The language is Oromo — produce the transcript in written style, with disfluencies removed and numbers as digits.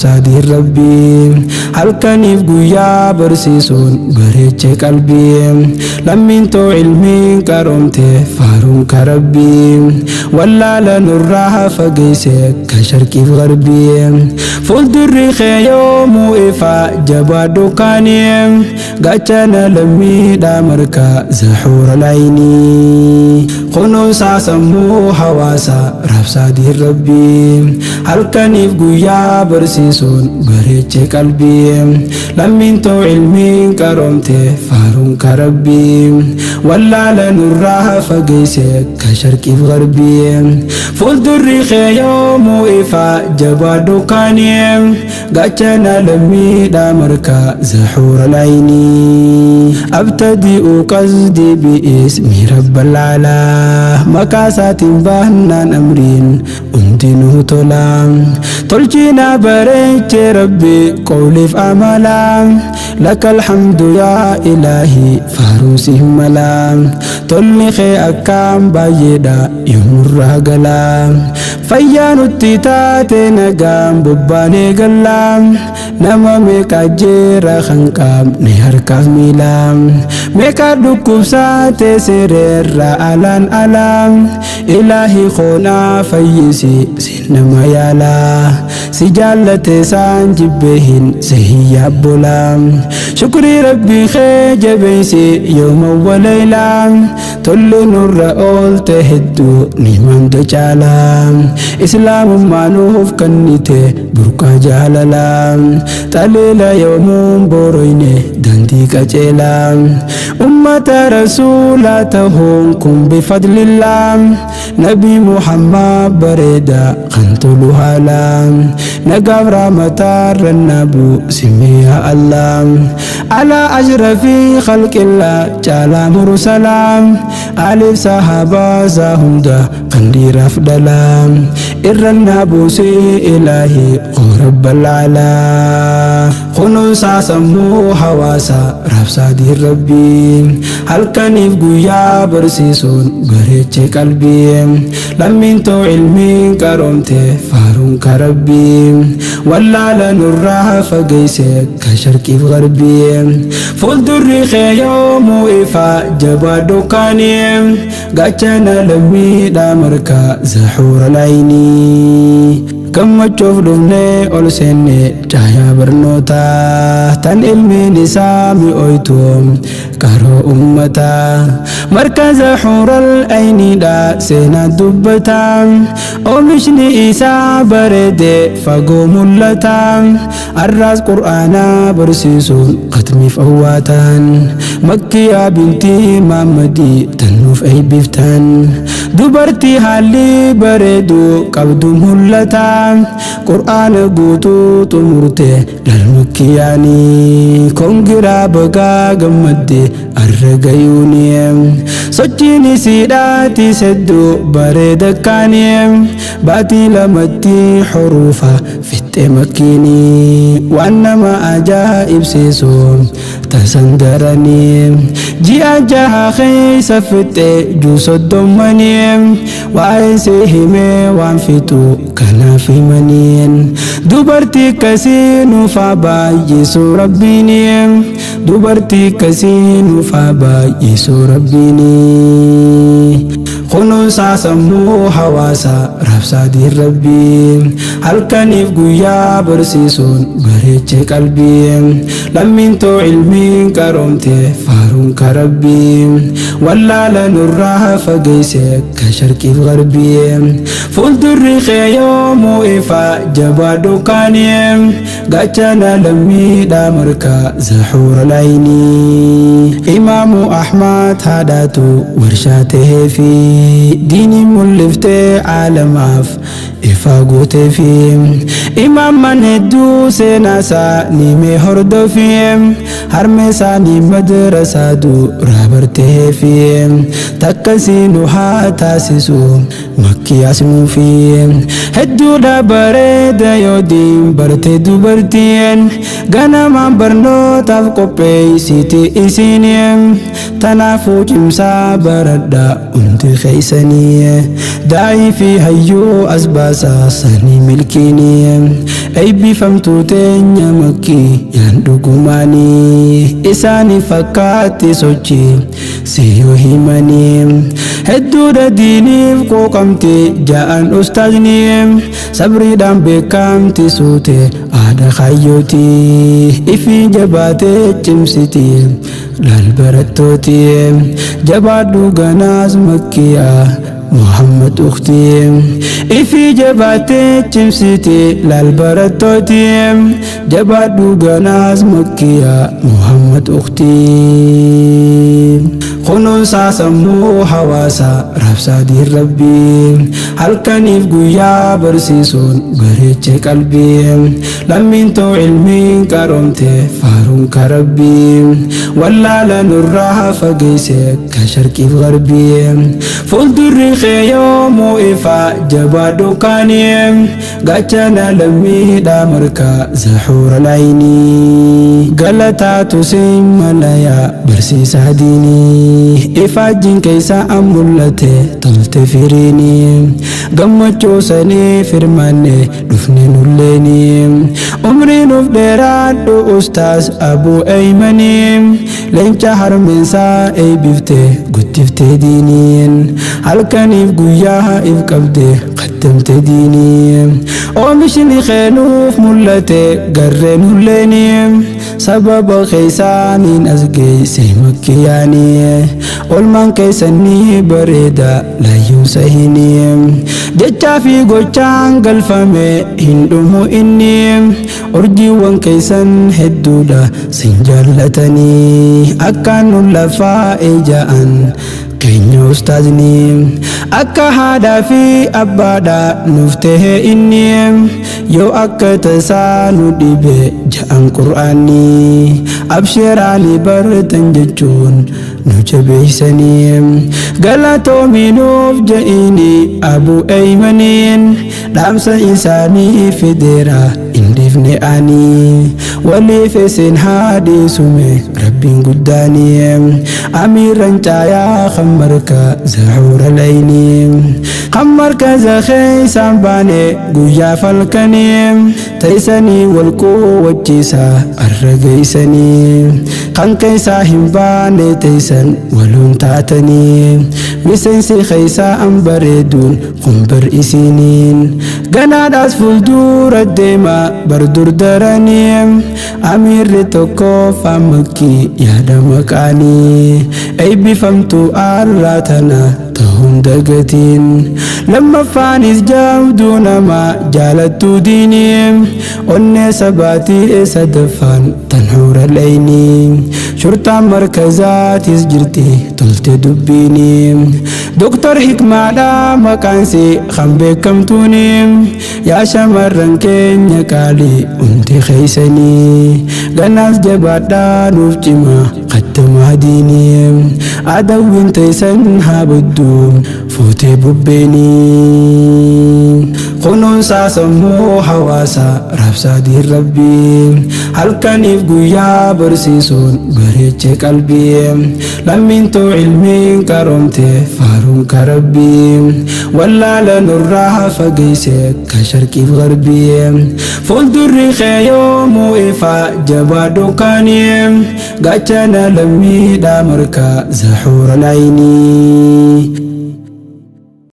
Sadir Rabbi halkanif guyyaa barsiisuun bareeche qalbii lammiintoo ilmiin qaroomte faaruun ka Rabbii wallaala nurraa fageesse ka sharqiif garbii fuuldurri kee yoomuu ifa jabaa dukkaanii gaachana lammiidhaa marka zahuura laayinii kunuunsa sammuu hawaasa Sadir Rabbi halkanif guyyaa barsiisuun bareeche qalbii lammiintoo ilmiin qaroomte faaruun ka Rabbii wallaala nurraa fageesse ka sharqiif garbii fuuldurri kee yoomuu ifa jabaa dukkaanii gaachana lammiidhaa marka zahuura laayinii abtadi'u qasdi bi'ismi rabbal alaa makaasaatiin baannaan amriin undinuu tolaan tolchina bareeche Rabbi qawliif amalaan lakal hamdu yaa ilaahi faaruusi malaan tolni kee akkaan baay'eedha yoomurraa galaan fayyaa nutti taate nagaan bobbaanee galaan nama meeqa jeera kan qaabne harkaaf miilaan meeqa dhukkubsaate sireerra alaan alaan ilaahi koonaa fayyisi sin nama yaalaa si jaallate saan jibbehin sehiyyaa bolaan shukrii Rabbii kee jabeeysi yooma walaylaan tolli nurra oolte hedduu nimanda caalaa islaamummaa nuuf kennite burqaa jaalalaa xaliila yoomuun boroyne dandii qaceelaa ummata rasuulaa tahuun kun bifadlillaa nabi Muhammad bareeda kan tolu haalaa nagaaf rahmataarra nabu simiya Allah ala ashrafi khalqillah caalaa mursalaa alif sahabaa isaa hunda kan dhiiraaf dhalaa irra nabuusi ilaahi rabbal alaa kunuunsa sammuu hawaasa Sadir Rabbi halkaniif guyyaa barsiisuun bareeche qalbii lammiintoo ilmiin qaroomte faaruun ka Rabbii wallaala nurraa fageesse ka sharqiif garbii fuuldurri kee yoomuu ifa jabaa dukkaanii gaachana lammiidhaa marka zahuura laayinii gammachoof dhufnee ol seenne caayaa barnootaa tan ilmiin isaa mi'ooytu qaroo ummataa markaza huural ayniidha seenaa dubbataa oomishni isaa bareede fagoo mul'ataa arraas qur'aanaa barsiisuun qatmiif awwaataan makkiyaa bintii maammadii tan nuuf eebbiftan dubartii haalli bareedu qabdu mul'ataa qur'aana guutuu xumurte lalmakkiyaanii kongiraa bagaa gammadde arragayuunii sochiin isiidhaati sedduu bareeda kaanii baatii lamatti xuruufa fixxe makkiinii waan nama ajaa'ibsiisu tasan daranii ji'a jaha keessa fixxe juu soddomanii waa'ee si himee waan fixu kanaaf himaniin dubartii kasii nuufaa baay'isu rabbiinii dubartii kasii nuufaa baay'isu rabbiinii kunuunsa sammuu hawaasa Sadir Rabbi halkaniif guyyaa barsiisuun bareeche qalbii lammiintoo ilmiin qaroomte faaruun ka Rabbii wallaala nurraa fageesse ka sharqiif garbii fuuldurri kee yoomuu ifa jabaa dukkaanii gaachana lammiidhaa marka zahuura laayinii imaamu Ahmad haadhaatu warshaa tahee fi diinii mul'iftee caalamaaf ifa gootee fi imaaman hedduu seenaasaa nimee hordofii harmeesaa ni madrasaa duraa bartee fi takkasii nu haa taasisu makkiyaas nuufi hedduudha bareeda yoo diin barte dubartiin ganamaan barnootaaf qopheessiti isiin tanaafuu cimsaa baradha hundi keeysanii daa'ii fi kamiyyuu as baasaa sanii milkiini eebbifamtuu teenya makkii yaan dhugumaanii isaanii fakkaatti sochii si yoo himanii hedduudha diiniif qooqamte ja'an ustaazni sabriidhaan beekamti suute aada kayyooti ifii jabaatee cimsiti laal barattooti jabaadhu ganaas makkiyaa محمد أختي إفي جباتي تمسيتي للبرتوتي جبات دوغاناز مكيا محمد أختي خنون ساسمو حواسا رفسا دي ربي هل كان يفقيا برسيسون بريتش قلبي لمن تو علمي كرمتي فارون كربي ولا لنراها فقيسك كشركي غربي فولدري يوم إفا جبادو كانيم غاچانا لمي دامركا زحور العيني غلطا تسيم ملايا برسي ساديني إفا جين كيسا أمولتي تلتفريني غمچو سني فرماني دفني نوليني عمري نفدرات دو أستاذ أبو أيمني لنچا حرمين سا أي بفتي قتفتي دينين هل كان يفقياها إفقبدي قدمت ديني ومشني خينوف ملتي قرين هليني سبب خيسانين أزقي سيمكياني والمان كيساني بريدا لا يوسهيني جتا في قوچان قلفمي هندومو إني أرجي وان كيسان هدودا سنجالتني أكانو لفا إجاءن كينيو أستاذني أكا هادا في أبادا نفته إني يو أكا تسانو ديبه جان قرآني أبشراني برتن ججون نجبيسني غلطو منوف جئيني أبو أيمنين دامسا إنساني في ديرا اندفني آني ولي فسين هادي سمي ربين قداني أميرا جايا خمركا زحور العيني خمركا زخي سامباني قويا فالكني تيساني والكو وجيسا الرقيساني خان كيسا همباني تيسان ولون تاتني مسنسي خيسا أمبريدون قنبر إسينين غناد أسفل دور الديما بردور دراني أمير توكو فامكي يادا مكاني أي بفمتو أراتنا تهون دقتين لما فانيس جاودون ما جالتو ديني أني سباتي سدفان تنحور العيني شرطة مركزات يسجرتي تلت دبيني دكتور حكمة دا مكانسي خمبي كمتوني يا شمرن كينيا كالي انتي خيسني غناس جبادا نوفتما قدما ديني أدوين تيسن هابدون فوتي ببيني خنون ساسمو حواسا رفسا دي ربي هل كان يفقيا برسيسون بريتش قلبي لمن تو علمي كرمتي فارون كربي ولا لنراها فقيسك كشركي غربي فولدري يوم إفا جبادو كاني غاچانا لمي دامركا زحور العيني